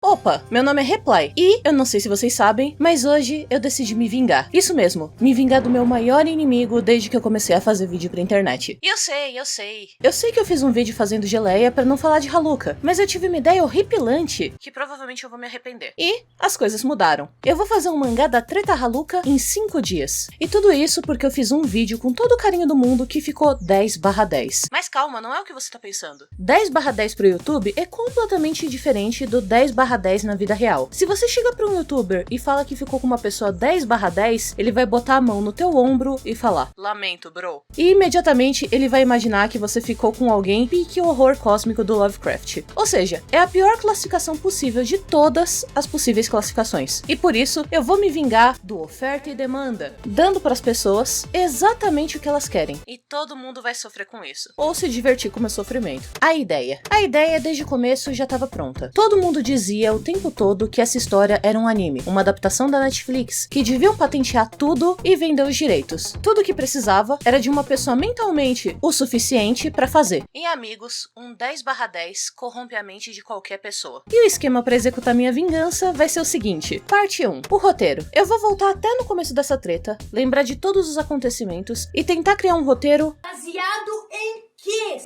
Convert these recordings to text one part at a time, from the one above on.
Opa, meu nome é Reply e eu não sei se vocês sabem, mas hoje eu decidi me vingar. Isso mesmo, me vingar do meu maior inimigo desde que eu comecei a fazer vídeo pra internet. E eu sei. Eu sei que eu fiz um vídeo fazendo geleia pra não falar de Haluka, mas eu tive uma ideia horripilante que provavelmente eu vou me arrepender. E as coisas mudaram. Eu vou fazer um mangá da treta Haluka em 5 dias. E tudo isso porque eu fiz um vídeo com todo o carinho do mundo que ficou 10/10. Mas calma, não é o que você tá pensando. 10/10 pro YouTube é completamente diferente do 10/10 na vida real. Se você chega pra um youtuber e fala que ficou com uma pessoa 10/10, ele vai botar a mão no teu ombro e falar: lamento, bro. E imediatamente ele vai imaginar que você ficou com alguém pique horror cósmico do Lovecraft. Ou seja, é a pior classificação possível de todas as possíveis classificações. E por isso, eu vou me vingar do oferta e demanda, dando pras pessoas exatamente o que elas querem. E todo mundo vai sofrer com isso. Ou se divertir com o meu sofrimento. A ideia desde o começo já estava pronta. Todo mundo dizia o tempo todo que essa história era um anime, uma adaptação da Netflix, que deviam patentear tudo e vender os direitos. Tudo que precisava era de uma pessoa mentalmente o suficiente pra fazer. Em Amigos, um 10/10 corrompe a mente de qualquer pessoa. E o esquema pra executar minha vingança vai ser o seguinte: parte 1, o roteiro. Eu vou voltar até no começo dessa treta, lembrar de todos os acontecimentos e tentar criar um roteiro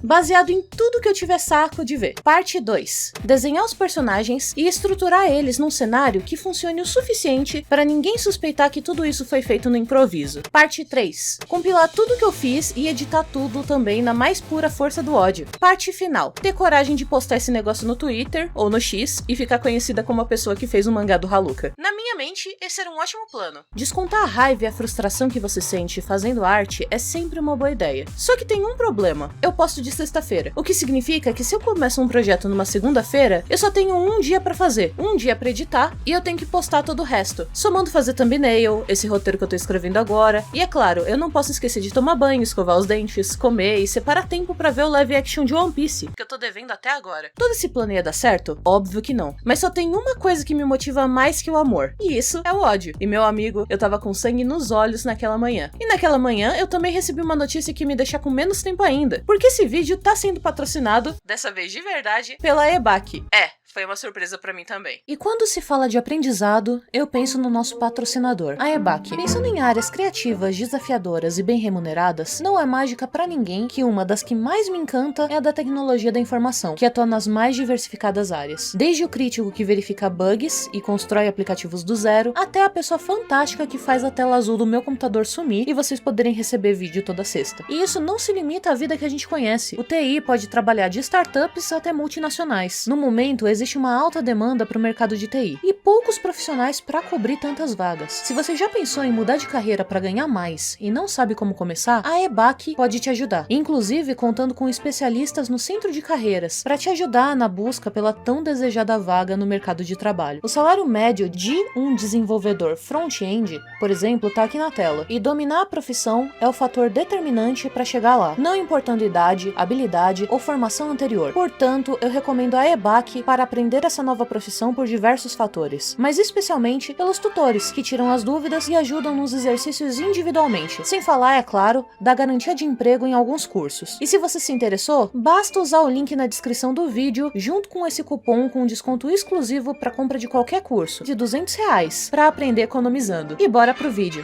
baseado em tudo que eu tiver saco de ver. Parte 2. Desenhar os personagens e estruturar eles num cenário que funcione o suficiente para ninguém suspeitar que tudo isso foi feito no improviso. Parte 3. Compilar tudo que eu fiz e editar tudo também na mais pura força do ódio. Parte final. Ter coragem de postar esse negócio no Twitter ou no X e ficar conhecida como a pessoa que fez o mangá do Haluka. Na minha mente, esse era um ótimo plano. Descontar a raiva e a frustração que você sente fazendo arte é sempre uma boa ideia. Só que tem um problema. Eu posto de sexta-feira, o que significa que se eu começo um projeto numa segunda-feira, eu só tenho um dia pra fazer, um dia pra editar e eu tenho que postar todo o resto, somando fazer thumbnail, esse roteiro que eu tô escrevendo agora, e é claro, eu não posso esquecer de tomar banho, escovar os dentes, comer e separar tempo pra ver o live action de One Piece, que eu tô devendo até agora. Todo esse plano ia dar certo? Óbvio que não, mas só tem uma coisa que me motiva mais que o amor, e isso é o ódio. E meu amigo, eu tava com sangue nos olhos naquela manhã, e naquela manhã eu também recebi uma notícia que me deixa com menos tempo ainda, porque esse vídeo tá sendo patrocinado, dessa vez de verdade, pela EBAC. Foi uma surpresa pra mim também. E quando se fala de aprendizado, eu penso no nosso patrocinador, a EBAC. Pensando em áreas criativas, desafiadoras e bem remuneradas, não é mágica pra ninguém que uma das que mais me encanta é a da tecnologia da informação, que atua nas mais diversificadas áreas. Desde o crítico que verifica bugs e constrói aplicativos do zero, até a pessoa fantástica que faz a tela azul do meu computador sumir e vocês poderem receber vídeo toda sexta. E isso não se limita à vida que a gente conhece. O TI pode trabalhar de startups até multinacionais. No momento, existe uma alta demanda para o mercado de TI e poucos profissionais para cobrir tantas vagas. Se você já pensou em mudar de carreira para ganhar mais e não sabe como começar, a EBAC pode te ajudar, inclusive contando com especialistas no centro de carreiras para te ajudar na busca pela tão desejada vaga no mercado de trabalho. O salário médio de um desenvolvedor front-end, por exemplo, tá aqui na tela, e dominar a profissão é o fator determinante para chegar lá, não importando idade, habilidade ou formação anterior. Portanto, eu recomendo a EBAC para aprender essa nova profissão por diversos fatores, mas especialmente pelos tutores, que tiram as dúvidas e ajudam nos exercícios individualmente, sem falar, é claro, da garantia de emprego em alguns cursos. E se você se interessou, basta usar o link na descrição do vídeo, junto com esse cupom com desconto exclusivo para compra de qualquer curso, de R$200, para aprender economizando. E bora pro vídeo!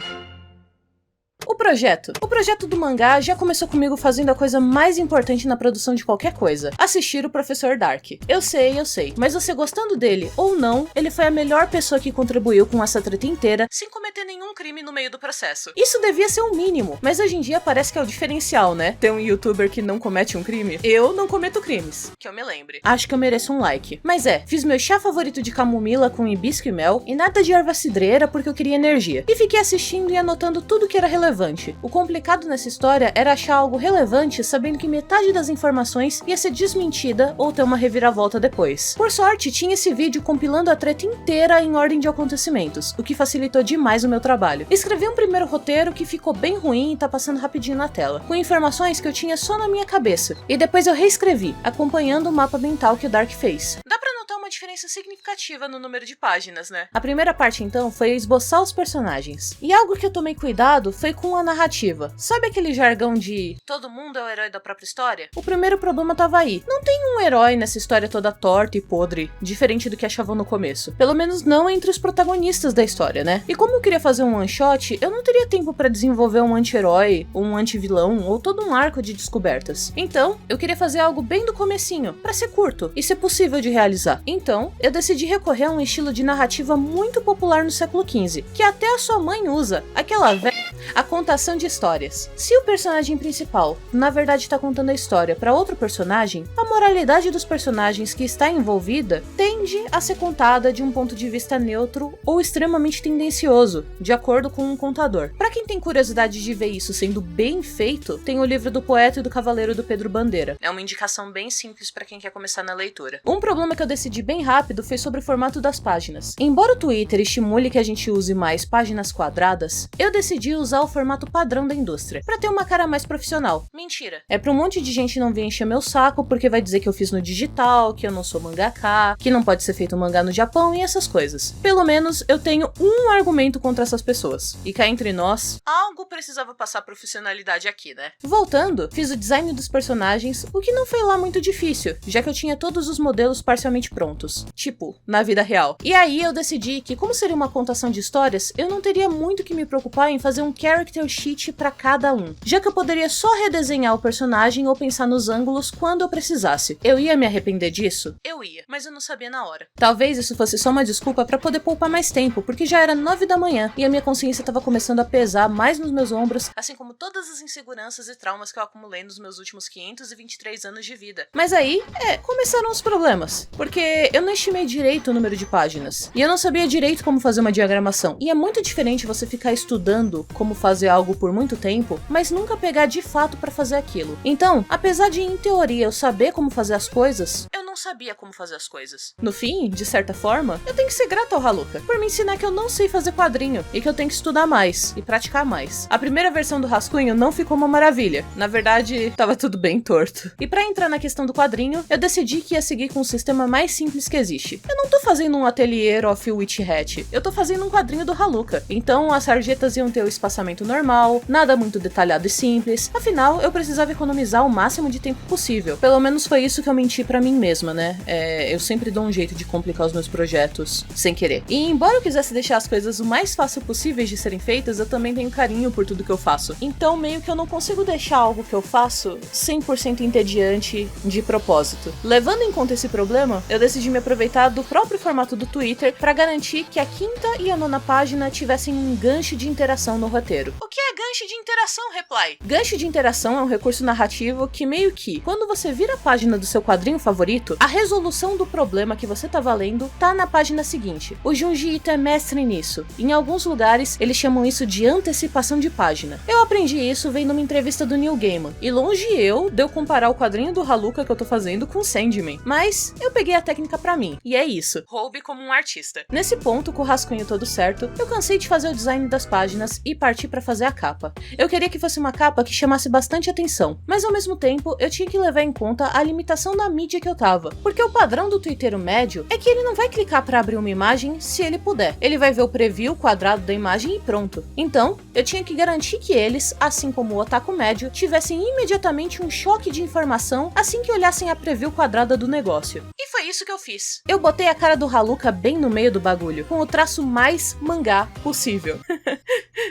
O projeto do mangá já começou comigo fazendo a coisa mais importante na produção de qualquer coisa: assistir o Professor Dark. Eu sei, mas você gostando dele ou não, ele foi a melhor pessoa que contribuiu com essa treta inteira, sem cometer nenhum crime no meio do processo. Isso devia ser o mínimo, mas hoje em dia parece que é o diferencial, né? Ter um youtuber que não comete um crime. Eu não cometo crimes, que eu me lembre. Acho que eu mereço um like. Mas fiz meu chá favorito de camomila com hibisco e mel, e nada de erva cidreira porque eu queria energia. E fiquei assistindo e anotando tudo que era relevante. O complicado nessa história era achar algo relevante sabendo que metade das informações ia ser desmentida ou ter uma reviravolta depois. Por sorte, tinha esse vídeo compilando a treta inteira em ordem de acontecimentos, o que facilitou demais o meu trabalho. Escrevi um primeiro roteiro que ficou bem ruim e tá passando rapidinho na tela, com informações que eu tinha só na minha cabeça, e depois eu reescrevi, acompanhando o mapa mental que o Dark fez. Dá pra notar uma diferença significativa no número de páginas, né? A primeira parte, então, foi esboçar os personagens. E algo que eu tomei cuidado foi com a narrativa. Sabe aquele jargão de todo mundo é o herói da própria história? O primeiro problema tava aí. Não tem um herói nessa história toda torta e podre, diferente do que achavam no começo. Pelo menos não entre os protagonistas da história, né? E como eu queria fazer um one shot, eu não teria tempo pra desenvolver um anti-herói, um anti-vilão ou todo um arco de descobertas. Então, eu queria fazer algo bem do comecinho, pra ser curto e ser possível de realizar. Então, eu decidi recorrer a um estilo de narrativa muito popular no século XV, que até a sua mãe usa, aquela a contação de histórias. Se o personagem principal, na verdade, está contando a história para outro personagem, a moralidade dos personagens que está envolvida tende a ser contada de um ponto de vista neutro ou extremamente tendencioso, de acordo com um contador. Para quem tem curiosidade de ver isso sendo bem feito, tem o livro do Poeta e do Cavaleiro do Pedro Bandeira. É uma indicação bem simples para quem quer começar na leitura. Um problema que eu decidi bem rápido foi sobre o formato das páginas. Embora o Twitter estimule que a gente use mais páginas quadradas, eu decidi usar o formato padrão da indústria, pra ter uma cara mais profissional. Mentira. É pra um monte de gente não vir encher meu saco porque vai dizer que eu fiz no digital, que eu não sou mangaka, que não pode ser feito mangá no Japão e essas coisas. Pelo menos eu tenho um argumento contra essas pessoas. E cá entre nós, algo precisava passar profissionalidade aqui, né? Voltando, fiz o design dos personagens, o que não foi lá muito difícil, já que eu tinha todos os modelos parcialmente prontos. Tipo, na vida real. E aí eu decidi que, como seria uma contação de histórias, eu não teria muito que me preocupar em fazer um character sheet pra cada um, já que eu poderia só redesenhar o personagem ou pensar nos ângulos quando eu precisasse. Eu ia me arrepender disso? Eu ia, mas eu não sabia na hora. Talvez isso fosse só uma desculpa pra poder poupar mais tempo, porque já era 9 da manhã e a minha consciência tava começando a pesar mais nos meus ombros, assim como todas as inseguranças e traumas que eu acumulei nos meus últimos 523 anos de vida. Mas aí, começaram os problemas, porque eu não estimei direito o número de páginas, e eu não sabia direito como fazer uma diagramação, e é muito diferente você ficar estudando como fazer algo por muito tempo, mas nunca pegar de fato pra fazer aquilo. Então, apesar de em teoria eu saber como fazer as coisas, eu não sabia como fazer as coisas. No fim, de certa forma, eu tenho que ser grato ao Haluka por me ensinar que eu não sei fazer quadrinho e que eu tenho que estudar mais e praticar mais. A primeira versão do rascunho não ficou uma maravilha. Na verdade, tava tudo bem torto. E pra entrar na questão do quadrinho, eu decidi que ia seguir com o sistema mais simples que existe. Eu não tô fazendo um ateliê of Witch Hat, eu tô fazendo um quadrinho do Haluka. Então as sarjetas iam ter o espaçamento normal, nada muito detalhado e simples. Afinal, eu precisava economizar o máximo de tempo possível. Pelo menos foi isso que eu menti pra mim mesma, né? Eu sempre dou um jeito de complicar os meus projetos sem querer. E embora eu quisesse deixar as coisas o mais fácil possíveis de serem feitas, eu também tenho carinho por tudo que eu faço. Então meio que eu não consigo deixar algo que eu faço 100% entediante de propósito. Levando em conta esse problema, eu decidi me aproveitar do próprio formato do Twitter pra garantir que a 5ª e a 9ª página tivessem um gancho de interação no roteiro. O que é gancho de interação, Reply? Gancho de interação é um recurso narrativo que meio que, quando você vira a página do seu quadrinho favorito, a resolução do problema que você tá valendo tá na página seguinte. O Junji Ito é mestre nisso. Em alguns lugares, eles chamam isso de antecipação de página. Eu aprendi isso vendo uma entrevista do Neil Gaiman, e longe de eu comparar o quadrinho do Haluka que eu tô fazendo com Sandman. Mas eu peguei a técnica pra mim, e é isso. Roube como um artista. Nesse ponto, com o rascunho todo certo, eu cansei de fazer o design das páginas e parti pra fazer a capa. Eu queria que fosse uma capa que chamasse bastante atenção, mas ao mesmo tempo eu tinha que levar em conta a limitação da mídia que eu tava, porque o padrão do twitteiro médio é que ele não vai clicar pra abrir uma imagem se ele puder. Ele vai ver o preview quadrado da imagem e pronto. Então, eu tinha que garantir que eles, assim como o otaku médio, tivessem imediatamente um choque de informação assim que olhassem a preview quadrada do negócio. E foi isso que eu fiz. Eu botei a cara do Haluka bem no meio do bagulho, com o traço mais mangá possível.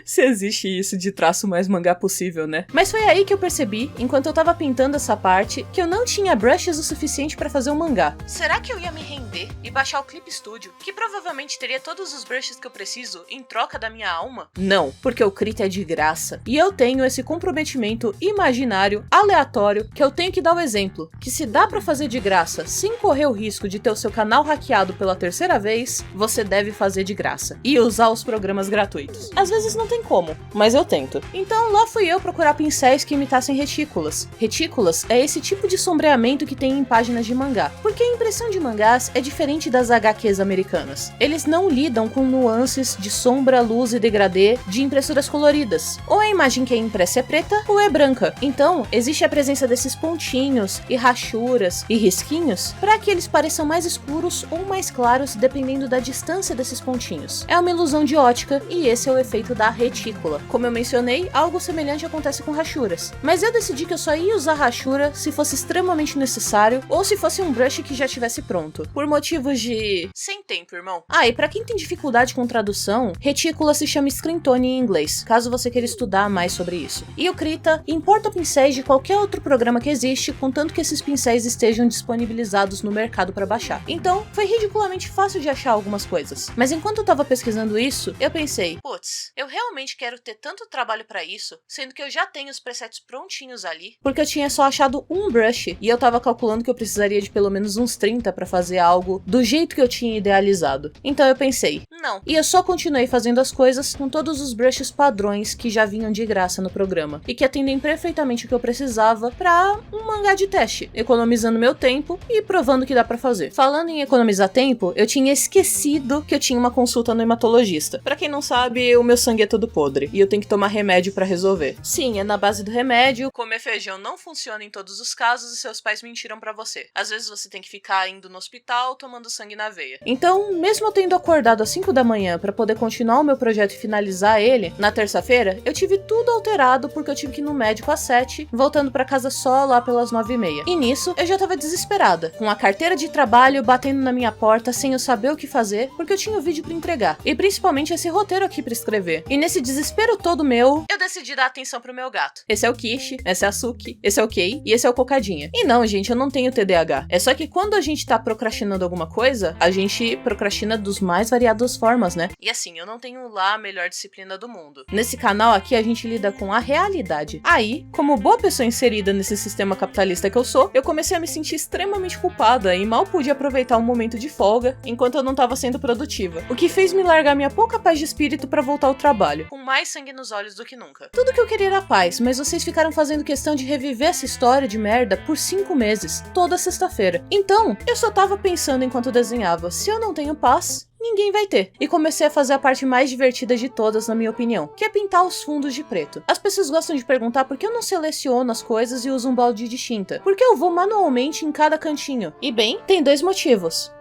Se existe isso de traço mais mangá possível, né? Mas foi aí que eu percebi, enquanto eu tava pintando essa parte, que eu não tinha brushes o suficiente pra fazer um mangá. Será que eu ia me render e baixar o Clip Studio, que provavelmente teria todos os brushes que eu preciso em troca da minha alma? Não, porque o Krita é de graça. E eu tenho esse comprometimento imaginário, aleatório, que eu tenho que dar o exemplo, que se dá pra fazer de graça sem correr o risco de ter o seu canal hackeado pela terceira vez, você deve fazer de graça. E usar os programas gratuitos. Às vezes não tem tem como, mas eu tento. Então lá fui eu procurar pincéis que imitassem retículas. Retículas é esse tipo de sombreamento que tem em páginas de mangá, porque a impressão de mangás é diferente das HQs americanas. Eles não lidam com nuances de sombra, luz e degradê de impressoras coloridas. Ou a imagem que é impressa é preta ou é branca. Então, existe a presença desses pontinhos e rachuras e risquinhos para que eles pareçam mais escuros ou mais claros dependendo da distância desses pontinhos. É uma ilusão de ótica e esse é o efeito da retícula. Como eu mencionei, algo semelhante acontece com rachuras. Mas eu decidi que eu só ia usar rachura se fosse extremamente necessário ou se fosse um brush que já estivesse pronto. Por motivos de... sem tempo, irmão. Ah, e pra quem tem dificuldade com tradução, retícula se chama screen tone em inglês, caso você queira estudar mais sobre isso. E o Krita importa pincéis de qualquer outro programa que existe, contanto que esses pincéis estejam disponibilizados no mercado para baixar. Então, foi ridiculamente fácil de achar algumas coisas. Mas enquanto eu tava pesquisando isso, eu pensei, putz, eu realmente quero ter tanto trabalho pra isso, sendo que eu já tenho os presets prontinhos ali, porque eu tinha só achado um brush, e eu tava calculando que eu precisaria de pelo menos uns 30 pra fazer algo do jeito que eu tinha idealizado. Então eu pensei, não. E eu só continuei fazendo as coisas com todos os brushes padrões que já vinham de graça no programa, e que atendem perfeitamente o que eu precisava pra um mangá de teste, economizando meu tempo e provando que dá pra fazer. Falando em economizar tempo, eu tinha esquecido que eu tinha uma consulta no hematologista. Pra quem não sabe, o meu sangue é todo podre, e eu tenho que tomar remédio pra resolver. Sim, é na base do remédio. Comer feijão não funciona em todos os casos e seus pais mentiram pra você. Às vezes você tem que ficar indo no hospital tomando sangue na veia. Então, mesmo eu tendo acordado às 5 da manhã pra poder continuar o meu projeto e finalizar ele, na terça-feira, eu tive tudo alterado porque eu tive que ir no médico às 7, voltando pra casa só lá pelas 9h30. E nisso, eu já tava desesperada, com a carteira de trabalho batendo na minha porta sem eu saber o que fazer, porque eu tinha o vídeo pra entregar. E principalmente esse roteiro aqui pra escrever. E nesse desespero todo meu, eu decidi dar atenção pro meu gato. Esse é o Kishi, essa é a Suki, esse é o Kei e esse é o Cocadinha. E não, gente, eu não tenho TDAH. É só que quando a gente tá procrastinando alguma coisa, a gente procrastina dos mais variadas formas, né? E assim, eu não tenho lá a melhor disciplina do mundo. Nesse canal aqui, a gente lida com a realidade. Aí, como boa pessoa inserida nesse sistema capitalista que eu sou, eu comecei a me sentir extremamente culpada e mal pude aproveitar um momento de folga enquanto eu não tava sendo produtiva. O que fez me largar minha pouca paz de espírito pra voltar ao trabalho, com mais sangue nos olhos do que nunca. Tudo que eu queria era paz, mas vocês ficaram fazendo questão de reviver essa história de merda por 5 meses, toda sexta-feira. Então, eu só tava pensando enquanto desenhava, se eu não tenho paz, ninguém vai ter. E comecei a fazer a parte mais divertida de todas, na minha opinião, que é pintar os fundos de preto. As pessoas gostam de perguntar por que eu não seleciono as coisas e uso um balde de tinta. Porque eu vou manualmente em cada cantinho. E bem, tem 2 motivos.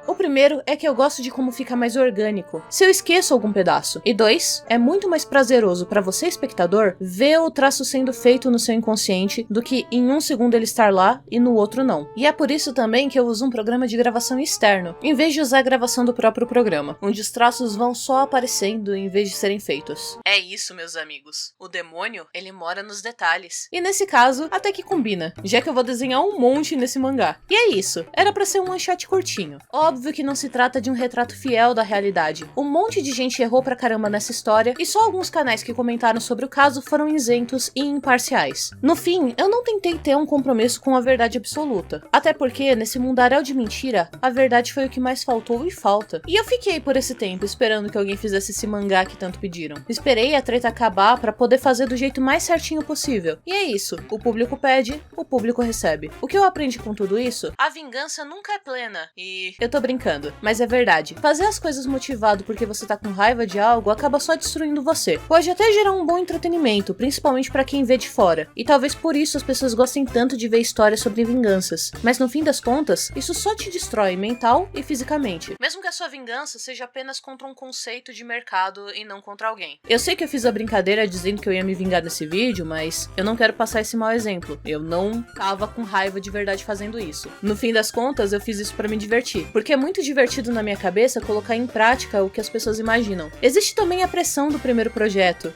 O primeiro é que eu gosto de como fica mais orgânico, se eu esqueço algum pedaço. E 2, é muito mais prazeroso pra você, espectador, ver o traço sendo feito no seu inconsciente do que em um segundo ele estar lá e no outro não. E é por isso também que eu uso um programa de gravação externo, em vez de usar a gravação do próprio programa, onde os traços vão só aparecendo em vez de serem feitos. É isso, meus amigos. O demônio, ele mora nos detalhes. E nesse caso, até que combina, já que eu vou desenhar um monte nesse mangá. E é isso, era pra ser um one shot curtinho. Óbvio que não se trata de um retrato fiel da realidade. Um monte de gente errou pra caramba nessa história e só alguns canais que comentaram sobre o caso foram isentos e imparciais. No fim, eu não tentei ter um compromisso com a verdade absoluta. Até porque, nesse mundaréu de mentira, a verdade foi o que mais faltou e falta. E eu fiquei por esse tempo esperando que alguém fizesse esse mangá que tanto pediram. Esperei a treta acabar pra poder fazer do jeito mais certinho possível. E é isso. O público pede, o público recebe. O que eu aprendi com tudo isso? A vingança nunca é plena. E eu tô brincando, mas é verdade. Fazer as coisas motivado porque você tá com raiva de algo acaba só destruindo você. Pode até gerar um bom entretenimento, principalmente pra quem vê de fora. E talvez por isso as pessoas gostem tanto de ver histórias sobre vinganças. Mas no fim das contas, isso só te destrói mental e fisicamente. Mesmo que a sua vingança seja apenas contra um conceito de mercado e não contra alguém. Eu sei que eu fiz a brincadeira dizendo que eu ia me vingar desse vídeo, mas eu não quero passar esse mau exemplo. Eu não tava com raiva de verdade fazendo isso. No fim das contas, eu fiz isso pra me divertir. Porque é muito divertido na minha cabeça colocar em prática o que as pessoas imaginam. Existe também a pressão do primeiro projeto.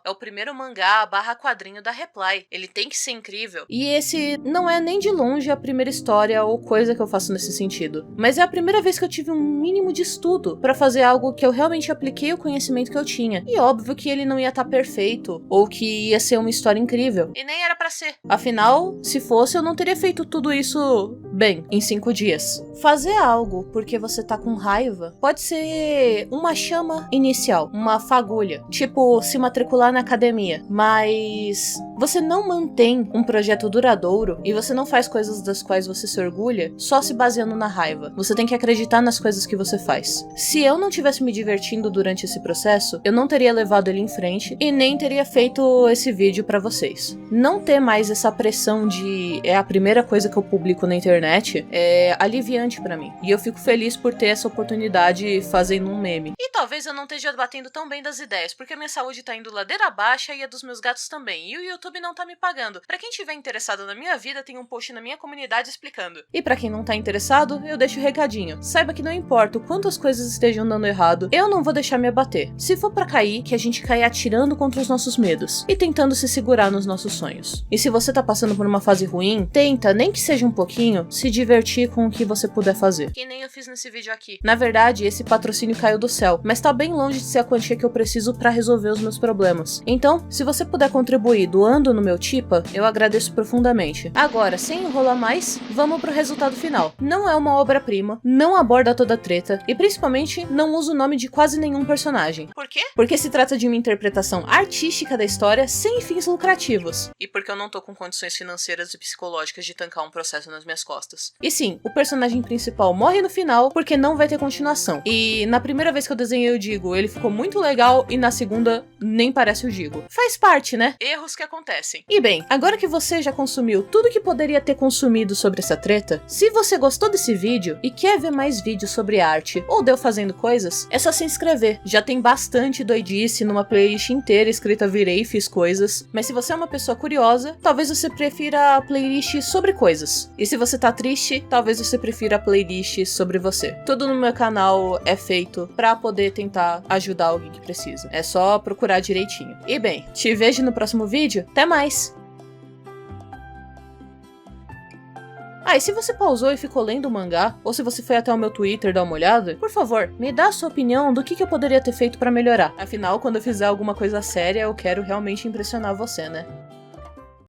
É o primeiro mangá / quadrinho da Reply. Ele tem que ser incrível. E esse não é nem de longe a primeira história ou coisa que eu faço nesse sentido. Mas é a primeira vez que eu tive um mínimo de estudo pra fazer algo que eu realmente apliquei o conhecimento que eu tinha. E óbvio que ele não ia estar perfeito, ou que ia ser uma história incrível. E nem era pra ser. Afinal, se fosse, eu não teria feito tudo isso Bem, em 5 dias. Fazer algo porque você tá com raiva pode ser uma chama inicial, uma fagulha, tipo se matricular na academia, mas você não mantém um projeto duradouro e você não faz coisas das quais você se orgulha só se baseando na raiva. Você tem que acreditar nas coisas que você faz. Se eu não tivesse me divertindo durante esse processo, eu não teria levado ele em frente e nem teria feito esse vídeo pra vocês. Não ter mais essa pressão de é a primeira coisa que eu publico na internet é aliviante pra mim. E eu fico feliz por ter essa oportunidade fazendo um meme. E talvez eu não esteja batendo tão bem das ideias, porque a minha saúde tá indo ladeira abaixo e a dos meus gatos também. E o YouTube não tá me pagando. Pra quem tiver interessado na minha vida, tem um post na minha comunidade explicando. E pra quem não tá interessado, eu deixo o recadinho. Saiba que não importa o quanto as coisas estejam dando errado, eu não vou deixar me abater. Se for pra cair, que a gente caia atirando contra os nossos medos e tentando se segurar nos nossos sonhos. E se você tá passando por uma fase ruim, tenta, nem que seja um pouquinho, se divertir com o que você puder fazer. Que nem eu fiz nesse vídeo aqui. Na verdade, esse patrocínio caiu do céu, mas tá bem longe de ser a quantia que eu preciso pra resolver os meus problemas. Então, se você puder contribuir doando no meu Tipa, eu agradeço profundamente. Agora, sem enrolar mais, vamos pro resultado final. Não é uma obra-prima, não aborda toda a treta e principalmente não usa o nome de quase nenhum personagem. Por quê? Porque se trata de uma interpretação artística da história sem fins lucrativos. E porque eu não tô com condições financeiras e psicológicas de tancar um processo nas minhas costas. E sim, o personagem principal morre no final porque não vai ter continuação. E na primeira vez que eu desenhei o Digo, ele ficou muito legal e na segunda nem parece o Digo. Faz parte, né? Erros que acontecem. E bem, agora que você já consumiu tudo que poderia ter consumido sobre essa treta, se você gostou desse vídeo e quer ver mais vídeos sobre arte ou deu fazendo coisas, é só se inscrever. Já tem bastante doidice numa playlist inteira escrita Virei e Fiz Coisas, mas se você é uma pessoa curiosa, talvez você prefira a playlist sobre coisas. E se você tá triste, talvez você prefira a playlist sobre você. Tudo no meu canal é feito pra poder tentar ajudar alguém que precisa. É só procurar direitinho. E bem, te vejo no próximo vídeo. Até mais! Ah, e se você pausou e ficou lendo o mangá, ou se você foi até o meu Twitter dar uma olhada, por favor, me dá a sua opinião do que eu poderia ter feito pra melhorar. Afinal, quando eu fizer alguma coisa séria, eu quero realmente impressionar você, né?